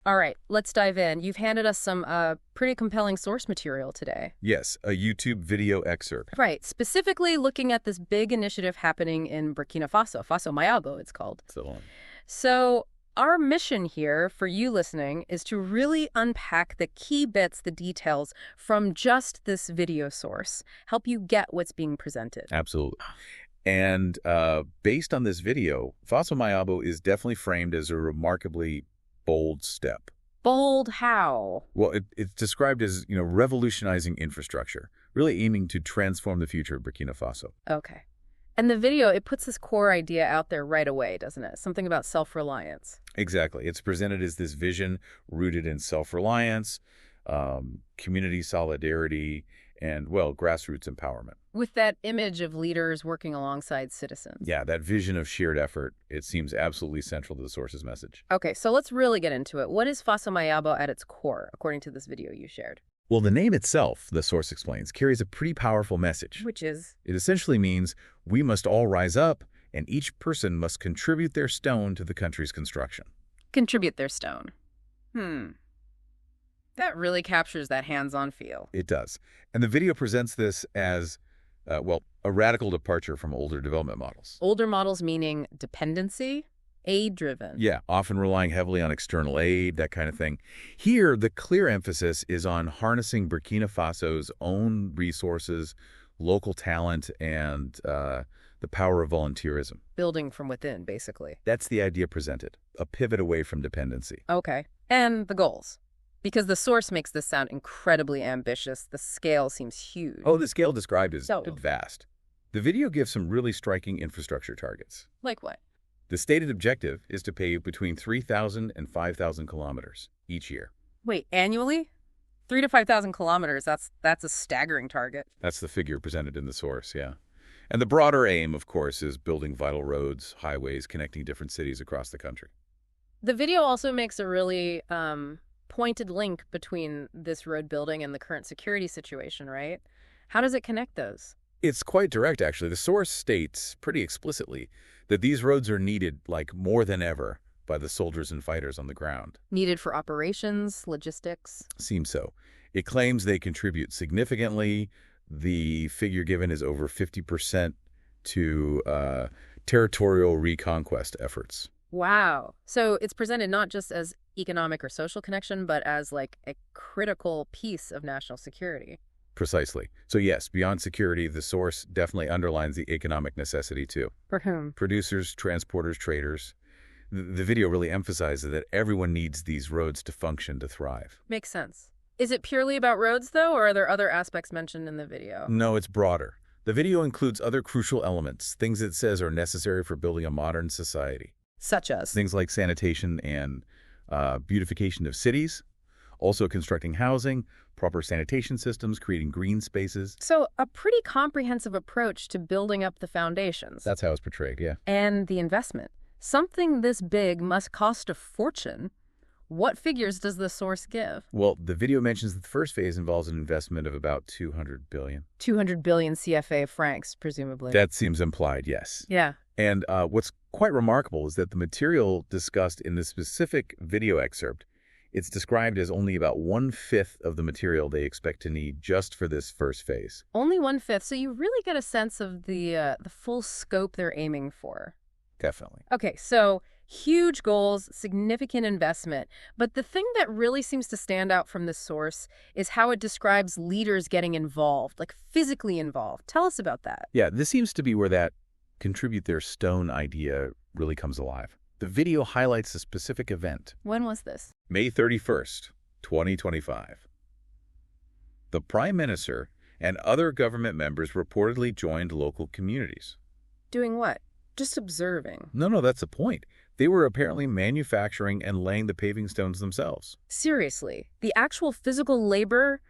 All right, let's dive in. You've handed us some pretty compelling source material today. Yes, a YouTube video excerpt. Right, specifically looking at this big initiative happening in Burkina Faso, Faso Mayabbo it's called. So our mission here for you listening is to really unpack the key bits, the details from just this video source, help you get what's being presented. Absolutely. And based on this video, Faso Mayabbo is definitely framed as a remarkably bold step. Bold how? Well, it's described as, revolutionizing infrastructure, really aiming to transform the future of Burkina Faso. Okay. And the video, it puts this core idea out there right away, doesn't it? Something about self-reliance. Exactly. It's presented as this vision rooted in self-reliance, community solidarity, and, well, grassroots empowerment. With that image of leaders working alongside citizens. Yeah, that vision of shared effort, it seems absolutely central to the source's message. Okay, so let's really get into it. What is Faso Mayabbo at its core, according to this video you shared? Well, the name itself, the source explains, carries a pretty powerful message. Which is? It essentially means we must all rise up, and each person must contribute their stone to the country's construction. Contribute their stone. That really captures that hands-on feel. It does. And the video presents this as, a radical departure from older development models. Older models meaning dependency? Aid-driven. Yeah, often relying heavily on external aid, that kind of thing. Here, the clear emphasis is on harnessing Burkina Faso's own resources, local talent, and the power of volunteerism. Building from within, basically. That's the idea presented, a pivot away from dependency. Okay. And the goals. Because the source makes this sound incredibly ambitious. The scale seems huge. Oh, the scale described is So vast. The video gives some really striking infrastructure targets. like what? The stated objective is to pave between 3,000 and 5,000 kilometers each year. Wait, annually? 3,000 to 5,000 kilometers. That's a staggering target. That's the figure presented in the source, yeah. And the broader aim, of course, is building vital roads, highways connecting different cities across the country. The video also makes a really pointed link between this road building and the current security situation, right? How does it connect those? It's quite direct, actually. The source states pretty explicitly that these roads are needed, like more than ever, by the soldiers and fighters on the ground. Needed for operations, logistics? Seems so. It claims they contribute significantly. The figure given is over 50% to territorial reconquest efforts. Wow. So it's presented not just as economic or social connection, but as like a critical piece of national security. Precisely. So yes, beyond security, the source definitely underlines the economic necessity too. For whom? Producers, transporters, traders. The video really emphasizes that everyone needs these roads to function, to thrive. Makes sense. Is it purely about roads, though, or are there other aspects mentioned in the video? No, it's broader. The video includes other crucial elements, things it says are necessary for building a modern society. Such as? Things like sanitation and beautification of cities, also constructing housing, proper sanitation systems, creating green spaces. So a pretty comprehensive approach to building up the foundations. That's how it's portrayed, yeah. And the investment. Something this big must cost a fortune. What figures does the source give? Well, the video mentions that the first phase involves an investment of about 200 billion. 200 billion CFA francs, presumably. That seems implied, yes. Yeah. And what's quite remarkable is that the material discussed in this specific video excerpt, it's described as only about 1/5 of the material they expect to need just for this first phase. Only 1/5, so you really get a sense of the full scope they're aiming for. Definitely. Okay, so huge goals, significant investment. But the thing that really seems to stand out from this source is how it describes leaders getting involved, like physically involved. Tell us about that. Yeah, this seems to be where that contribute their stone idea really comes alive. The video highlights a specific event. When was this? May 31st, 2025. The Prime Minister and other government members reportedly joined local communities. Doing what? Just observing. No, that's the point. They were apparently manufacturing and laying the paving stones themselves. Seriously, the actual physical labor,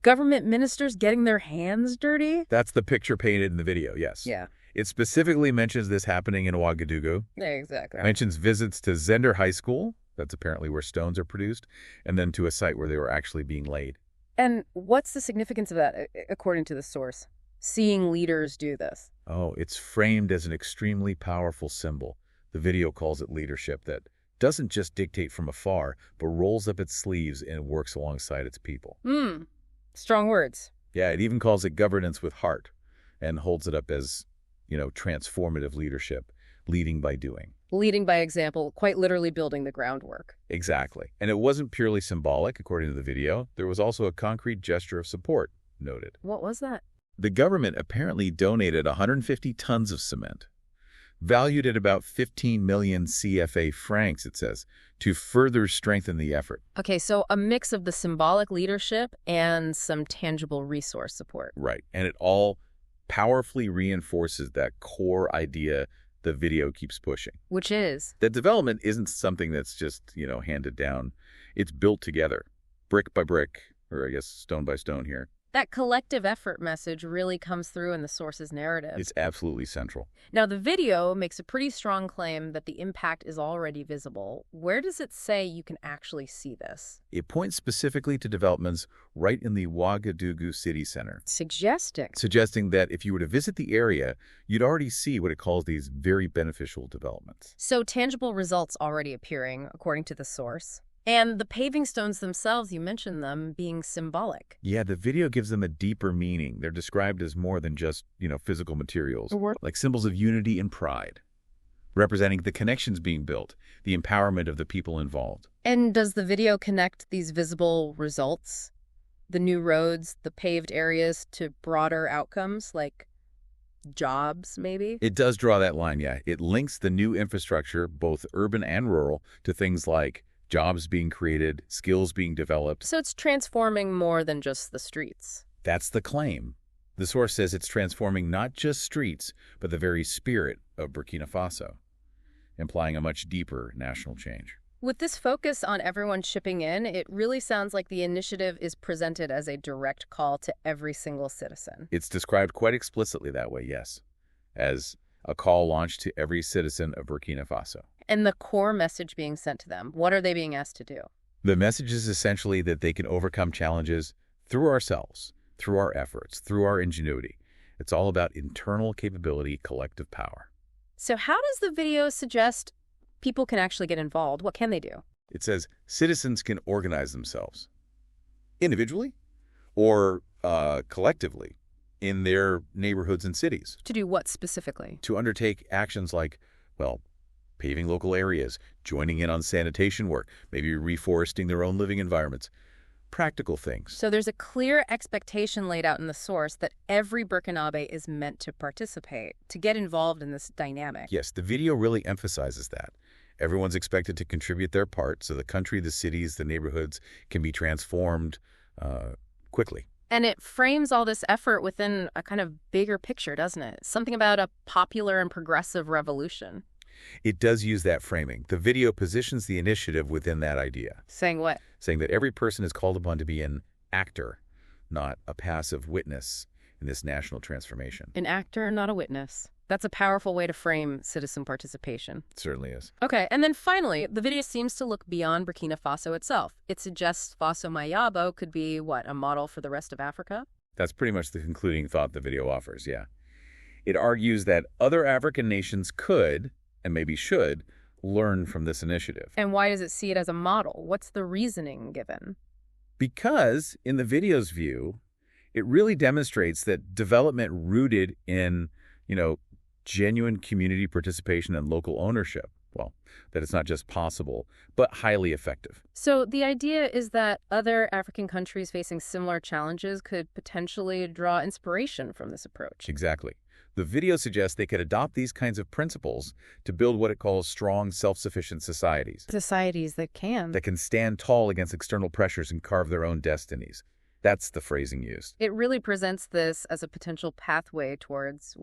government ministers getting their hands dirty? That's the picture painted in the video, yes. Yeah. It specifically mentions this happening in Ouagadougou. Yeah, exactly. It mentions visits to Zender High School, that's apparently where stones are produced, and then to a site where they were actually being laid. And what's the significance of that, according to the source? Seeing leaders do this. Oh, it's framed as an extremely powerful symbol. The video calls it leadership that doesn't just dictate from afar, but rolls up its sleeves and works alongside its people. Strong words. Yeah, it even calls it governance with heart and holds it up as, transformative leadership, leading by doing. Leading by example, quite literally building the groundwork. Exactly. And it wasn't purely symbolic, according to the video. There was also a concrete gesture of support noted. What was that? The government apparently donated 150 tons of cement, valued at about 15 million CFA francs, it says, to further strengthen the effort. Okay, so a mix of the symbolic leadership and some tangible resource support. Right. And it all powerfully reinforces that core idea the video keeps pushing. Which is? That development isn't something that's just, handed down. It's built together, brick by brick, or I guess stone by stone here. That collective effort message really comes through in the source's narrative. It's absolutely central. Now, the video makes a pretty strong claim that the impact is already visible. Where does it say you can actually see this? It points specifically to developments right in the Ouagadougou city center. Suggesting that if you were to visit the area, you'd already see what it calls these very beneficial developments. So tangible results already appearing, according to the source. And the paving stones themselves, you mentioned them being symbolic. Yeah, the video gives them a deeper meaning. They're described as more than just, physical materials, like symbols of unity and pride, representing the connections being built, the empowerment of the people involved. And does the video connect these visible results, the new roads, the paved areas, to broader outcomes like jobs, maybe? It does draw that line, yeah. It links the new infrastructure, both urban and rural, to things like jobs being created, skills being developed. So it's transforming more than just the streets. That's the claim. The source says it's transforming not just streets, but the very spirit of Burkina Faso, implying a much deeper national change. With this focus on everyone chipping in, it really sounds like the initiative is presented as a direct call to every single citizen. It's described quite explicitly that way, yes, as a call launched to every citizen of Burkina Faso. And the core message being sent to them, what are they being asked to do? The message is essentially that they can overcome challenges through ourselves, through our efforts, through our ingenuity. It's all about internal capability, collective power. So how does the video suggest people can actually get involved? What can they do? It says citizens can organize themselves individually or collectively in their neighborhoods and cities. To do what specifically? To undertake actions like, paving local areas, joining in on sanitation work, maybe reforesting their own living environments. Practical things. So there's a clear expectation laid out in the source that every Burkinabe is meant to participate, to get involved in this dynamic. Yes, the video really emphasizes that. Everyone's expected to contribute their part so the country, the cities, the neighborhoods can be transformed quickly. And it frames all this effort within a kind of bigger picture, doesn't it? Something about a popular and progressive revolution. It does use that framing. The video positions the initiative within that idea. Saying what? Saying that every person is called upon to be an actor, not a passive witness in this national transformation. An actor, not a witness. That's a powerful way to frame citizen participation. It certainly is. Okay, and then finally, the video seems to look beyond Burkina Faso itself. It suggests Faso Mayabbo could be, a model for the rest of Africa? That's pretty much the concluding thought the video offers, yeah. It argues that other African nations could, and maybe should, learn from this initiative. And why does it see it as a model? What's the reasoning given? Because, in the video's view, it really demonstrates that development rooted in, genuine community participation and local ownership, that it's not just possible, but highly effective. So the idea is that other African countries facing similar challenges could potentially draw inspiration from this approach. Exactly. The video suggests they could adopt these kinds of principles to build what it calls strong, self-sufficient societies. Societies that can. That can stand tall against external pressures and carve their own destinies. That's the phrasing used. It really presents this as a potential pathway towards,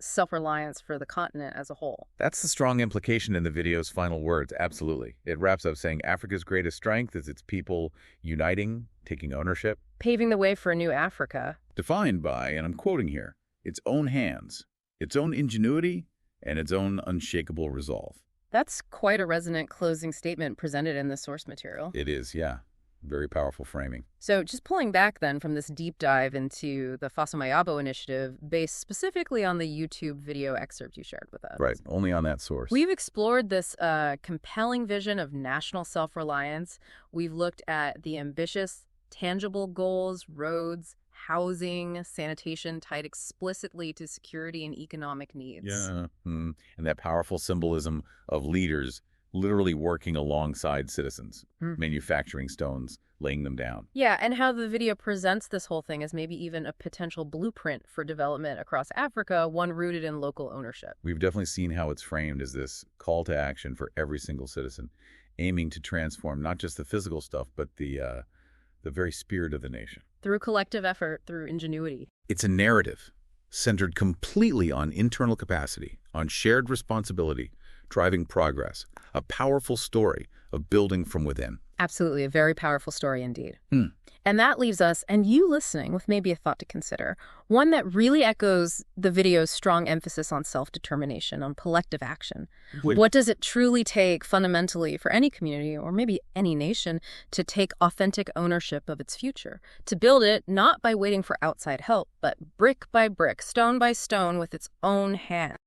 self-reliance for the continent as a whole. That's the strong implication in the video's final words, absolutely. It wraps up saying Africa's greatest strength is its people uniting, taking ownership. Paving the way for a new Africa. Defined by, and I'm quoting here, its own hands, its own ingenuity, and its own unshakable resolve. That's quite a resonant closing statement presented in the source material. It is, yeah. Very powerful framing. So just pulling back then from this deep dive into the Faso Mayabbo initiative based specifically on the YouTube video excerpt you shared with us. Right, only on that source. We've explored this compelling vision of national self-reliance. We've looked at the ambitious, tangible goals, roads, housing, sanitation tied explicitly to security and economic needs. Yeah, and that powerful symbolism of leaders literally working alongside citizens, manufacturing stones, laying them down. Yeah, and how the video presents this whole thing as maybe even a potential blueprint for development across Africa, one rooted in local ownership. We've definitely seen how it's framed as this call to action for every single citizen, aiming to transform not just the physical stuff, but the very spirit of the nation. Through collective effort, through ingenuity. It's a narrative centered completely on internal capacity, on shared responsibility, driving progress, a powerful story of building from within. Absolutely, a very powerful story indeed. And that leaves us, and you listening, with maybe a thought to consider, one that really echoes the video's strong emphasis on self-determination, on collective action. What does it truly take fundamentally for any community, or maybe any nation, to take authentic ownership of its future? To build it not by waiting for outside help, but brick by brick, stone by stone, with its own hands.